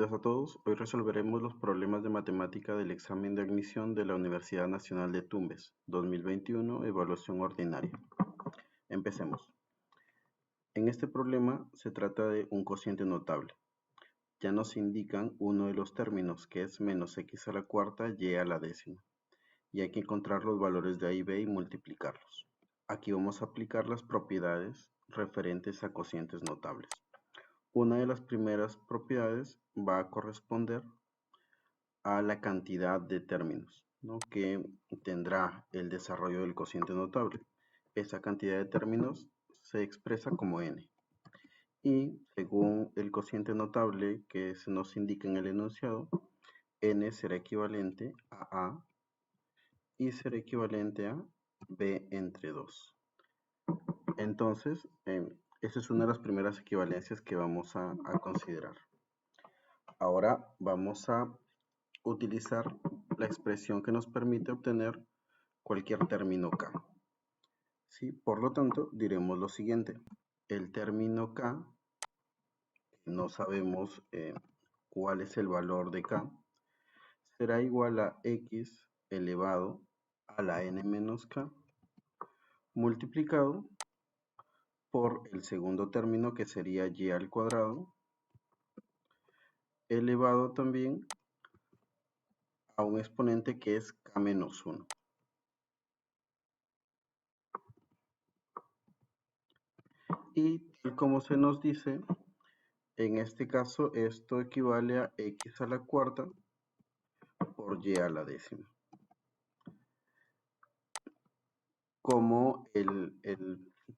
días a todos. Hoy resolveremos los problemas de matemática del examen de admisión de la Universidad Nacional de Tumbes, 2021, evaluación ordinaria. Empecemos. En este problema se trata de un cociente notable. Ya nos indican uno de los términos, que es menos x a la cuarta y a la décima. Y hay que encontrar los valores de a y b y multiplicarlos. Aquí vamos a aplicar las propiedades referentes a cocientes notables. Una de las primeras propiedades va a corresponder a la cantidad de términos, ¿no?, que tendrá el desarrollo del cociente notable. Esa cantidad de términos se expresa como n. Y según el cociente notable que se nos indica en el enunciado, n será equivalente a y será equivalente a b entre 2. Entonces, esa es una de las primeras equivalencias que vamos a considerar. Ahora vamos a utilizar la expresión que nos permite obtener cualquier término k. ¿Sí? Por lo tanto, diremos lo siguiente. El término k, no sabemos cuál es el valor de k, será igual a x elevado a la n menos k multiplicado por el segundo término, que sería y al cuadrado, elevado también a un exponente que es k menos 1. Y tal como se nos dice, en este caso esto equivale a x a la cuarta por y a la décima. Como el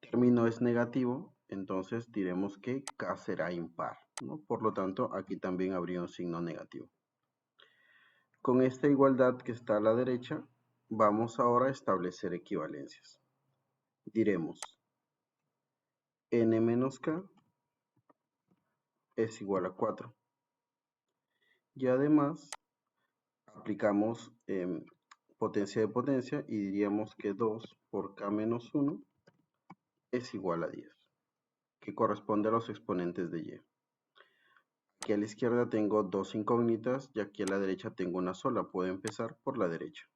término es negativo, entonces diremos que k será impar, ¿no? Por lo tanto, aquí también habría un signo negativo. Con esta igualdad que está a la derecha, vamos ahora a establecer equivalencias. Diremos n menos k es igual a 4. Y además aplicamos potencia de potencia y diríamos que 2 por k menos 1 es igual a 10, que corresponde a los exponentes de y. Aquí a la izquierda tengo dos incógnitas y aquí a la derecha tengo una sola. Puedo empezar por la derecha.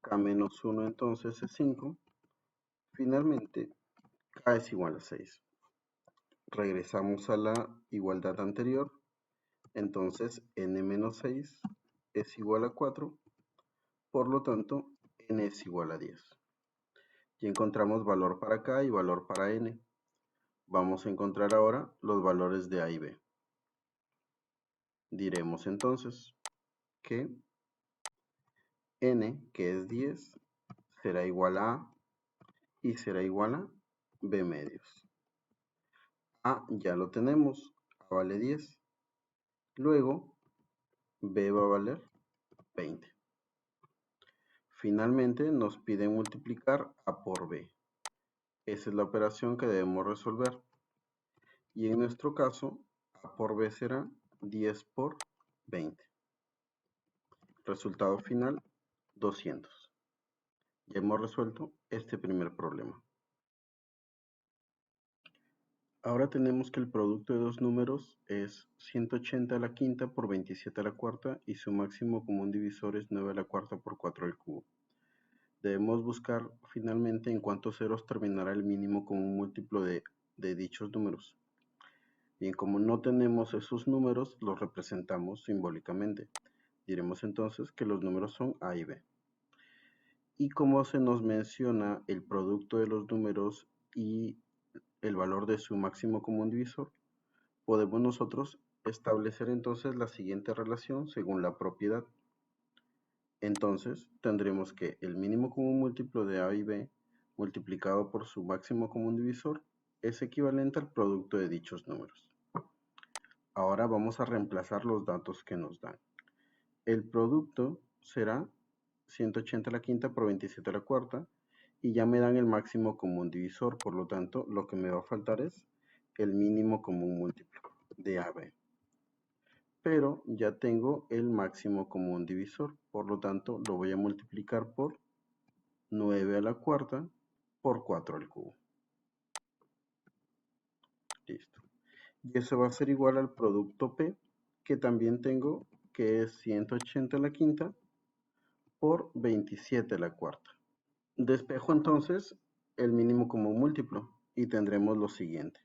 K menos 1 entonces es 5. Finalmente, k es igual a 6. Regresamos a la igualdad anterior. Entonces, n menos 6 es igual a 4. Por lo tanto, n es igual a 10. Y encontramos valor para k y valor para n. Vamos a encontrar ahora los valores de a y b. Diremos entonces que n, que es 10, será igual a a y será igual a b medios. A ya lo tenemos, a vale 10. Luego, b va a valer 20. Finalmente nos pide multiplicar a por b. Esa es la operación que debemos resolver. Y en nuestro caso, a por b será 10 por 20. Resultado final, 200. Ya hemos resuelto este primer problema. Ahora tenemos que el producto de dos números es 180 a la quinta por 27 a la cuarta y su máximo común divisor es 9 a la cuarta por 4 al cubo. Debemos buscar finalmente en cuántos ceros terminará el mínimo común múltiplo de dichos números. Bien, como no tenemos esos números, los representamos simbólicamente. Diremos entonces que los números son a y b. Y como se nos menciona el producto de los números y el valor de su máximo común divisor, podemos nosotros establecer entonces la siguiente relación según la propiedad. Entonces tendremos que el mínimo común múltiplo de a y b multiplicado por su máximo común divisor es equivalente al producto de dichos números. Ahora vamos a reemplazar los datos que nos dan. El producto será 180 a la quinta por 27 a la cuarta y ya me dan el máximo común divisor, por lo tanto lo que me va a faltar es el mínimo común múltiplo de AB. Pero ya tengo el máximo común divisor, por lo tanto lo voy a multiplicar por 9 a la cuarta por 4 al cubo. Listo. Y eso va a ser igual al producto P, que también tengo que es 180 a la quinta por 27 a la cuarta. Despejo entonces el mínimo común múltiplo y tendremos lo siguiente.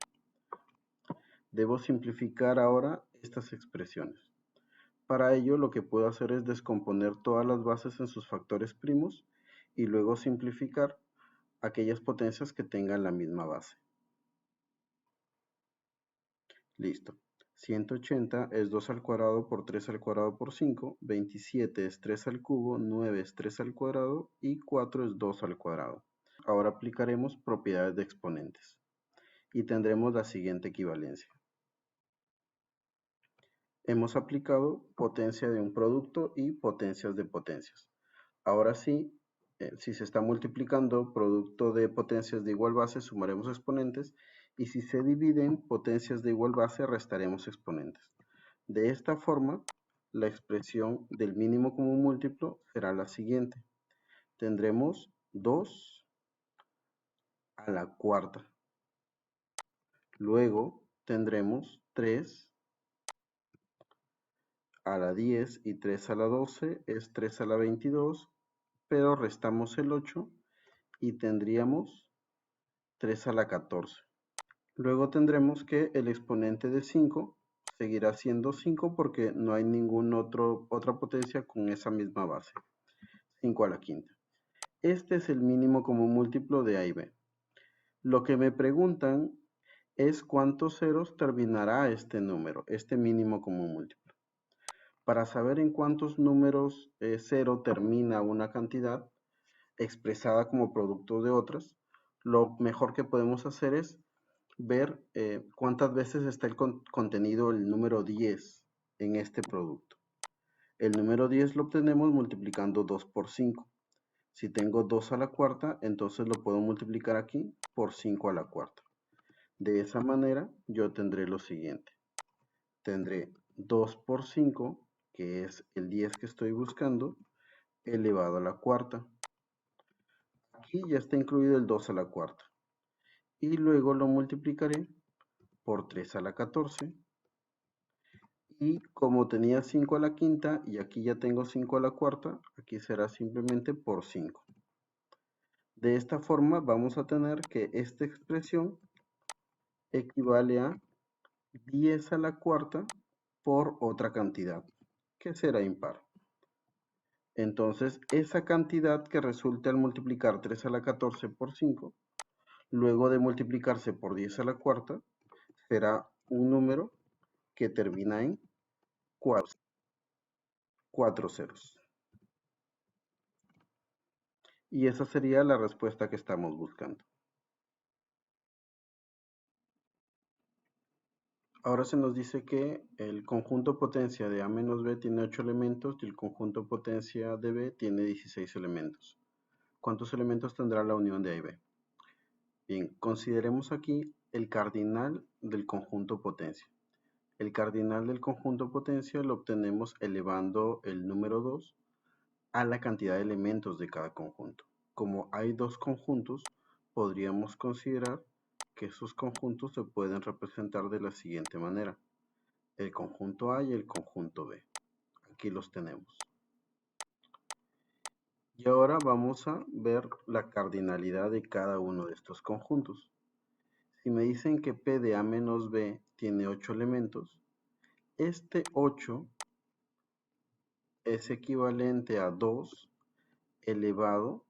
Debo simplificar ahora estas expresiones. Para ello lo que puedo hacer es descomponer todas las bases en sus factores primos y luego simplificar aquellas potencias que tengan la misma base. Listo. 180 es 2 al cuadrado por 3 al cuadrado por 5, 27 es 3 al cubo, 9 es 3 al cuadrado y 4 es 2 al cuadrado. Ahora aplicaremos propiedades de exponentes y tendremos la siguiente equivalencia. Hemos aplicado potencia de un producto y potencias de potencias. Ahora sí, si se está multiplicando producto de potencias de igual base, sumaremos exponentes, y si se dividen potencias de igual base, restaremos exponentes. De esta forma, la expresión del mínimo común múltiplo será la siguiente. Tendremos 2 a la cuarta. Luego tendremos 3 a la 10 y 3 a la 12 es 3 a la 22, pero restamos el 8 y tendríamos 3 a la 14. Luego tendremos que el exponente de 5 seguirá siendo 5 porque no hay ninguna otra potencia con esa misma base. 5 a la quinta. Este es el mínimo común múltiplo de A y B. Lo que me preguntan es cuántos ceros terminará este número, este mínimo común múltiplo. Para saber en cuántos números 0 termina una cantidad expresada como producto de otras, lo mejor que podemos hacer es ver cuántas veces está el contenido el número 10 en este producto. El número 10 lo obtenemos multiplicando 2 por 5. Si tengo 2 a la cuarta, entonces lo puedo multiplicar aquí por 5 a la cuarta. De esa manera yo tendré lo siguiente. Tendré 2 por 5, que es el 10 que estoy buscando, elevado a la cuarta. Aquí ya está incluido el 2 a la cuarta. Y luego lo multiplicaré por 3 a la 14. Y como tenía 5 a la quinta y aquí ya tengo 5 a la cuarta, aquí será simplemente por 5. De esta forma vamos a tener que esta expresión equivale a 10 a la cuarta por otra cantidad, que será impar. Entonces, esa cantidad que resulta al multiplicar 3 a la 14 por 5, luego de multiplicarse por 10 a la cuarta, será un número que termina en 4 ceros. Y esa sería la respuesta que estamos buscando. Ahora se nos dice que el conjunto potencia de A menos B tiene 8 elementos y el conjunto potencia de B tiene 16 elementos. ¿Cuántos elementos tendrá la unión de A y B? Bien, consideremos aquí el cardinal del conjunto potencia. El cardinal del conjunto potencia lo obtenemos elevando el número 2 a la cantidad de elementos de cada conjunto. Como hay dos conjuntos, podríamos considerar que esos conjuntos se pueden representar de la siguiente manera. El conjunto A y el conjunto B. Aquí los tenemos. Y ahora vamos a ver la cardinalidad de cada uno de estos conjuntos. Si me dicen que P de A menos B tiene 8 elementos, este 8 es equivalente a 2 elevado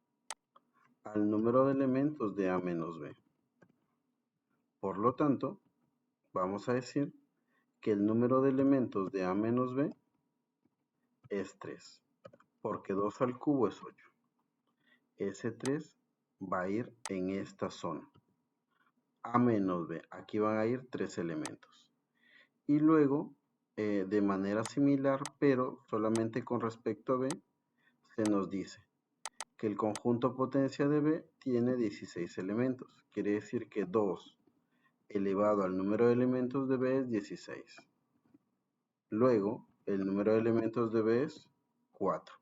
al número de elementos de A menos B. Por lo tanto, vamos a decir que el número de elementos de A menos B es 3, porque 2 al cubo es 8. Ese 3 va a ir en esta zona. A menos B, aquí van a ir 3 elementos. Y luego, de manera similar, pero solamente con respecto a B, se nos dice que el conjunto potencia de B tiene 16 elementos. Quiere decir que 2 elevado al número de elementos de B es 16. Luego, el número de elementos de B es 4.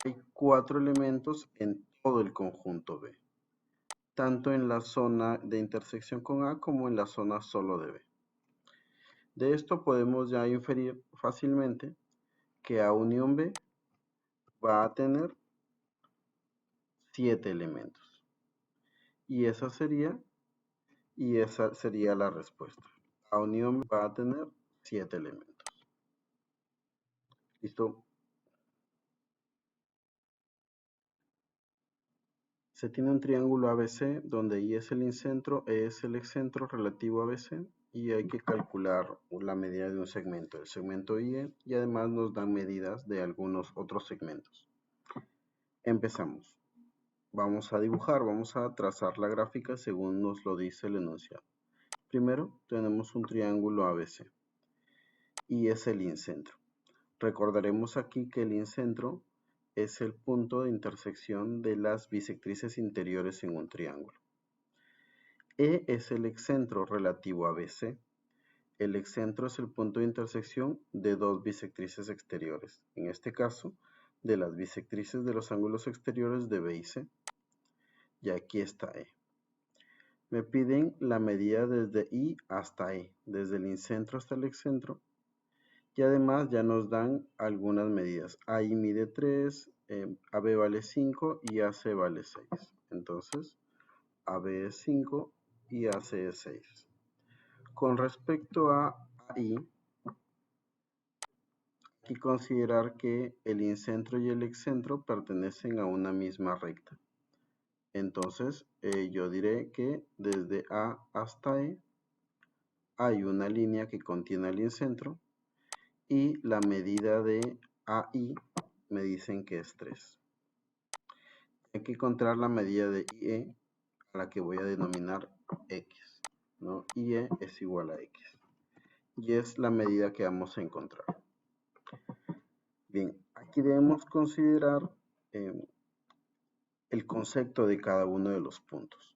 Hay 4 elementos en todo el conjunto B, tanto en la zona de intersección con A como en la zona solo de B. De esto podemos ya inferir fácilmente que A unión B va a tener 7 elementos. Y esa sería la respuesta. A unión B va a tener 7 elementos. ¿Listo? Se tiene un triángulo ABC donde I es el incentro, E es el excentro relativo a BC y hay que calcular la medida de un segmento, el segmento IE, y además nos dan medidas de algunos otros segmentos. Empezamos. Vamos a dibujar, vamos a trazar la gráfica según nos lo dice el enunciado. Primero tenemos un triángulo ABC y es el incentro. Recordaremos aquí que el incentro es el punto de intersección de las bisectrices interiores en un triángulo. E es el excentro relativo a BC. El excentro es el punto de intersección de dos bisectrices exteriores, en este caso, de las bisectrices de los ángulos exteriores de B y C. Y aquí está E. Me piden la medida desde I hasta E, desde el incentro hasta el excentro. Y además ya nos dan algunas medidas. AI mide 3, AB vale 5 y AC vale 6. Entonces, AB es 5 y AC es 6. Con respecto a AI, hay que considerar que el incentro y el excentro pertenecen a una misma recta. Entonces, yo diré que desde A hasta E hay una línea que contiene el incentro y la medida de AI me dicen que es 3. Hay que encontrar la medida de IE, a la que voy a denominar X, ¿no? IE es igual a X. Y es la medida que vamos a encontrar. Bien, aquí debemos considerar el concepto de cada uno de los puntos,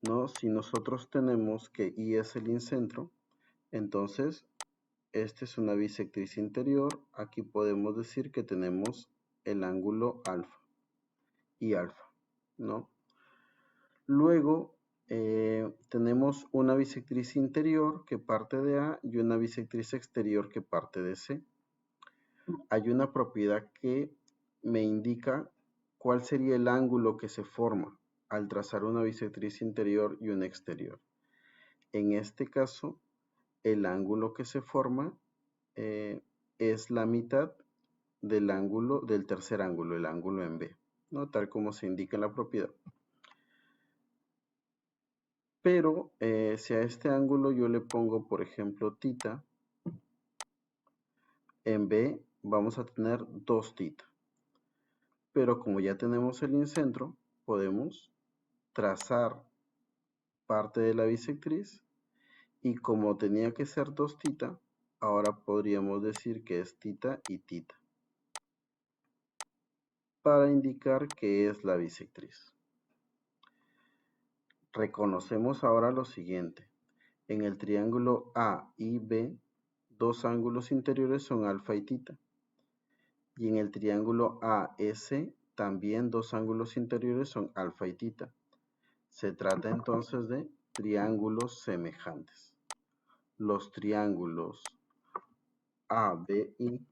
¿no? Si nosotros tenemos que I es el incentro, entonces esta es una bisectriz interior. Aquí podemos decir que tenemos el ángulo alfa y alfa, ¿no? Luego tenemos una bisectriz interior que parte de A y una bisectriz exterior que parte de C. Hay una propiedad que me indica cuál sería el ángulo que se forma al trazar una bisectriz interior y una exterior. En este caso, el ángulo que se forma es la mitad del ángulo del tercer ángulo, el ángulo en B, ¿no? Tal como se indica en la propiedad. Pero si a este ángulo yo le pongo, por ejemplo, θ, en B vamos a tener 2θ. Pero como ya tenemos el incentro, podemos trazar parte de la bisectriz y como tenía que ser 2θ, ahora podríamos decir que es θ y θ para indicar que es la bisectriz. Reconocemos ahora lo siguiente. En el triángulo A y B, dos ángulos interiores son alfa y θ. Y en el triángulo AS también dos ángulos interiores son alfa y θ. Se trata entonces de triángulos semejantes. Los triángulos ABI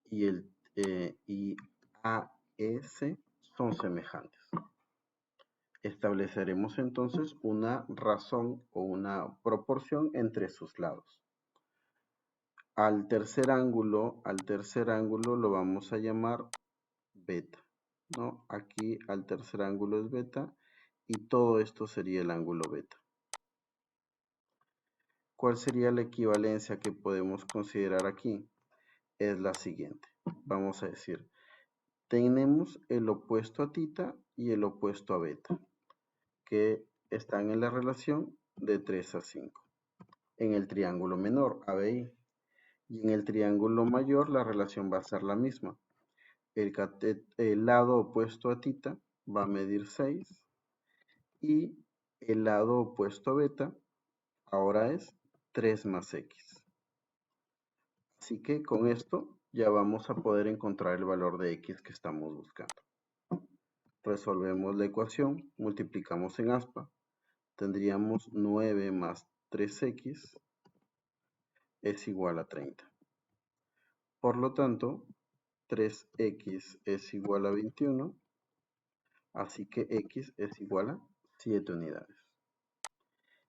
y AS son semejantes. Estableceremos entonces una razón o una proporción entre sus lados. Al tercer ángulo lo vamos a llamar beta, ¿no? Aquí al tercer ángulo es beta y todo esto sería el ángulo beta. ¿Cuál sería la equivalencia que podemos considerar aquí? Es la siguiente. Vamos a decir, tenemos el opuesto a θ y el opuesto a beta, que están en la relación de 3 a 5. En el triángulo menor, ABI. Y en el triángulo mayor la relación va a ser la misma. El lado opuesto a θ va a medir 6 y el lado opuesto a beta ahora es 3 más x. Así que con esto ya vamos a poder encontrar el valor de x que estamos buscando. Resolvemos la ecuación, multiplicamos en aspa, tendríamos 9 más 3x es igual a 30. Por lo tanto, 3x es igual a 21, así que x es igual a 7 unidades.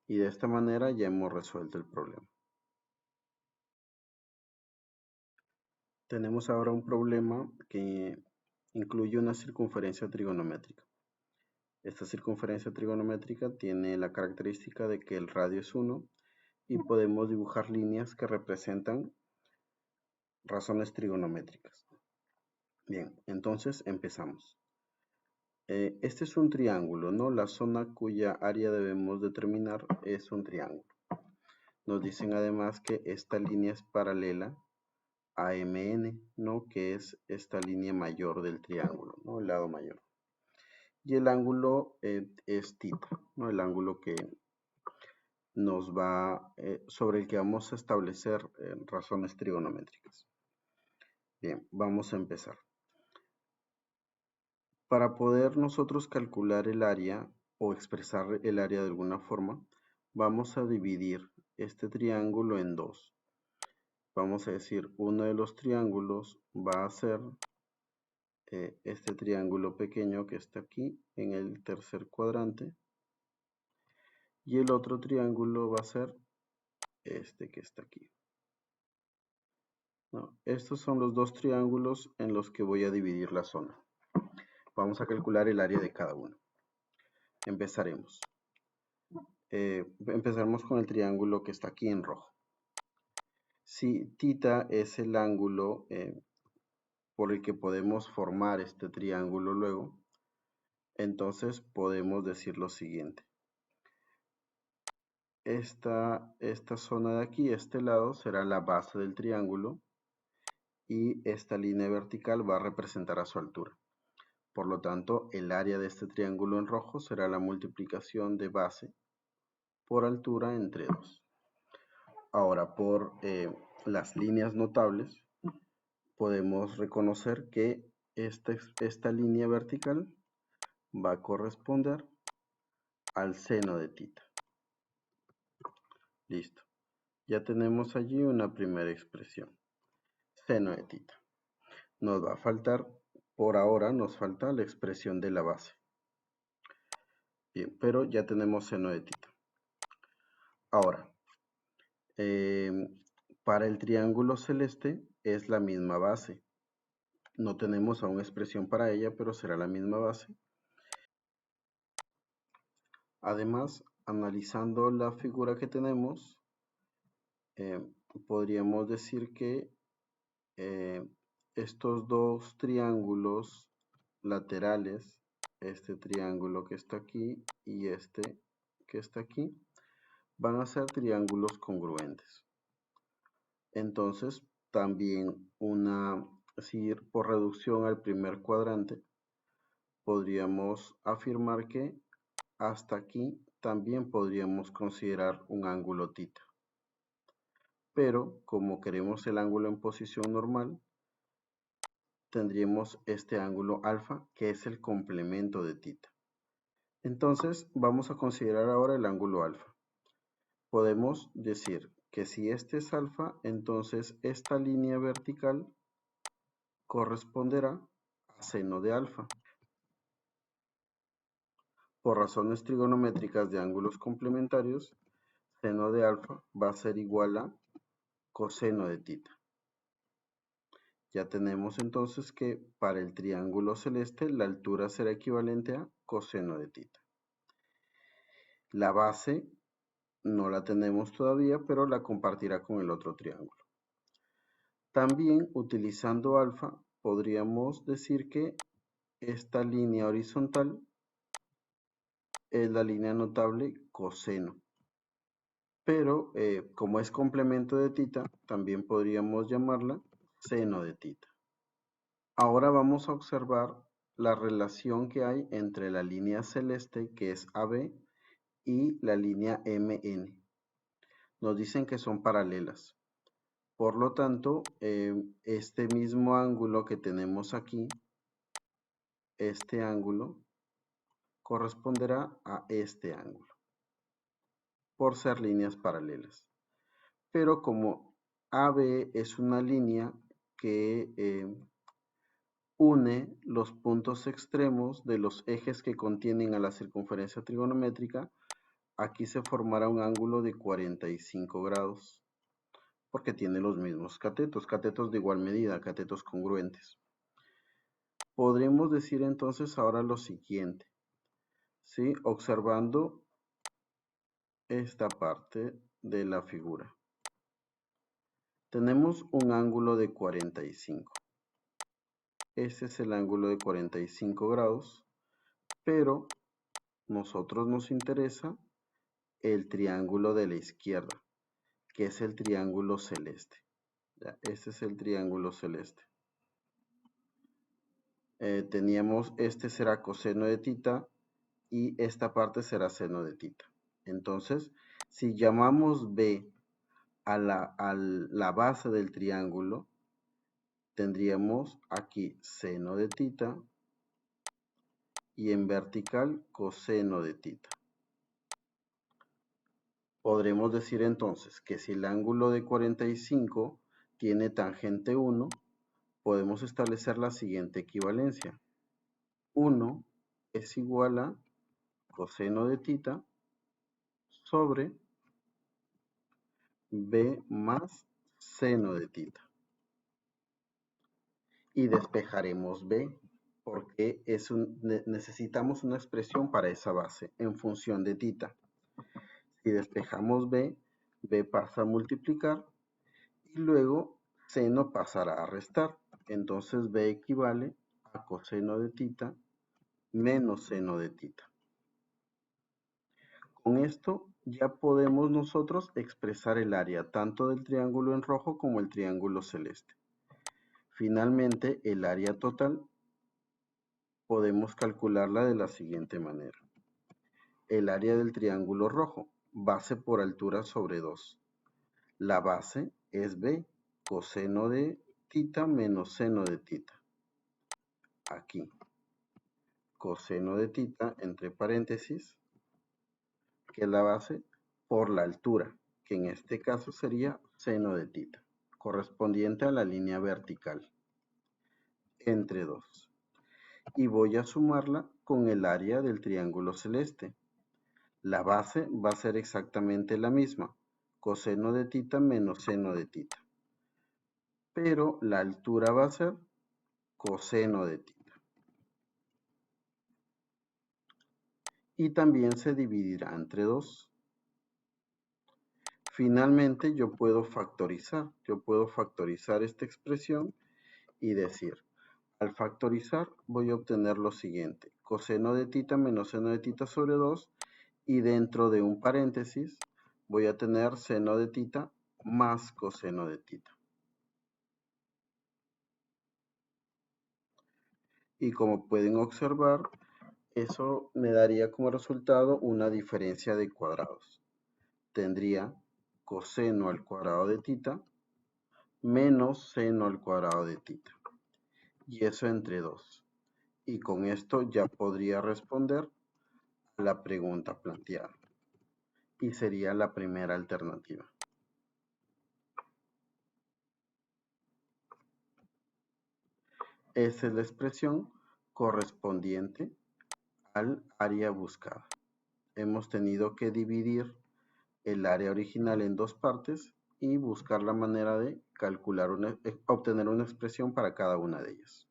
Y de esta manera ya hemos resuelto el problema. Tenemos ahora un problema que incluye una circunferencia trigonométrica. Esta circunferencia trigonométrica tiene la característica de que el radio es 1 y podemos dibujar líneas que representan razones trigonométricas. Bien, entonces empezamos. Este es un triángulo, ¿no? La zona cuya área debemos determinar es un triángulo. Nos dicen además que esta línea es paralela a MN, ¿no? Que es esta línea mayor del triángulo, ¿no? El lado mayor. Y el ángulo es θ, ¿no? El ángulo que nos va, sobre el que vamos a establecer razones trigonométricas. Bien, vamos a empezar. Para poder nosotros calcular el área o expresar el área de alguna forma, vamos a dividir este triángulo en dos. Vamos a decir, uno de los triángulos va a ser este triángulo pequeño que está aquí en el tercer cuadrante. Y el otro triángulo va a ser este que está aquí. ¿No? Estos son los dos triángulos en los que voy a dividir la zona. Vamos a calcular el área de cada uno. Empezaremos. Empezaremos con el triángulo que está aquí en rojo. Si θ es el ángulo por el que podemos formar este triángulo luego, entonces podemos decir lo siguiente. Esta zona de aquí, este lado, será la base del triángulo y esta línea vertical va a representar a su altura. Por lo tanto, el área de este triángulo en rojo será la multiplicación de base por altura entre 2. Ahora, por las líneas notables, podemos reconocer que esta línea vertical va a corresponder al seno de θ. Listo. Ya tenemos allí una primera expresión. Seno de θ. Nos va a faltar, por ahora nos falta la expresión de la base. Bien, pero ya tenemos seno de θ. Ahora, para el triángulo celeste es la misma base. No tenemos aún expresión para ella, pero será la misma base. Además, analizando la figura que tenemos, podríamos decir que estos dos triángulos laterales, este triángulo que está aquí y este que está aquí, van a ser triángulos congruentes. Entonces, también si por reducción al primer cuadrante, podríamos afirmar que hasta aquí también podríamos considerar un ángulo θ. Pero como queremos el ángulo en posición normal, tendríamos este ángulo alfa, que es el complemento de θ. Entonces, vamos a considerar ahora el ángulo alfa. Podemos decir que si este es alfa, entonces esta línea vertical corresponderá a seno de alfa. Por razones trigonométricas de ángulos complementarios, seno de alfa va a ser igual a coseno de θ. Ya tenemos entonces que para el triángulo celeste la altura será equivalente a coseno de θ. La base no la tenemos todavía, pero la compartirá con el otro triángulo. También utilizando alfa podríamos decir que esta línea horizontal es la línea notable coseno. Pero como es complemento de θ, también podríamos llamarla seno de θ. Ahora vamos a observar la relación que hay entre la línea celeste, que es AB, y la línea MN. Nos dicen que son paralelas. Por lo tanto, este mismo ángulo que tenemos aquí, este ángulo, corresponderá a este ángulo. por ser líneas paralelas. Pero como AB es una línea que une los puntos extremos de los ejes que contienen a la circunferencia trigonométrica, aquí se formará un ángulo de 45 grados, porque tiene los mismos catetos de igual medida, catetos congruentes. Podremos decir entonces ahora lo siguiente, ¿sí? Observando esta parte de la figura. Tenemos un ángulo de 45. Este es el ángulo de 45 grados, pero nosotros nos interesa el triángulo de la izquierda, que es el triángulo celeste. ¿Ya? Este es el triángulo celeste. Teníamos, este será coseno de tita y esta parte será seno de tita. Entonces, si llamamos B a la base del triángulo, tendríamos aquí seno de tita y en vertical coseno de tita. Podremos decir entonces que si el ángulo de 45 tiene tangente 1, podemos establecer la siguiente equivalencia. 1 es igual a coseno de tita sobre B más seno de tita. Y despejaremos B porque necesitamos una expresión para esa base en función de tita. Si despejamos B, B pasa a multiplicar y luego seno pasará a restar. Entonces B equivale a coseno de tita menos seno de tita. Con esto ya podemos nosotros expresar el área tanto del triángulo en rojo como el triángulo celeste. Finalmente, el área total podemos calcularla de la siguiente manera. El área del triángulo rojo, base por altura sobre 2. La base es B, coseno de tita menos seno de tita. Aquí, coseno de tita entre paréntesis, que es la base, por la altura, que en este caso sería seno de tita, correspondiente a la línea vertical, entre 2. Y voy a sumarla con el área del triángulo celeste. La base va a ser exactamente la misma, coseno de tita menos seno de tita. Pero la altura va a ser coseno de tita. Y también se dividirá entre 2. Finalmente yo puedo factorizar esta expresión y decir, al factorizar voy a obtener lo siguiente, coseno de tita menos seno de tita sobre 2 y dentro de un paréntesis voy a tener seno de tita más coseno de tita. Y como pueden observar, eso me daría como resultado una diferencia de cuadrados. Tendría coseno al cuadrado de tita menos seno al cuadrado de tita. Y eso entre 2. Y con esto ya podría responder a la pregunta planteada. Y sería la primera alternativa. Esa es la expresión correspondiente al área buscada. Hemos tenido que dividir el área original en 2 partes y buscar la manera de calcular obtener una expresión para cada una de ellas.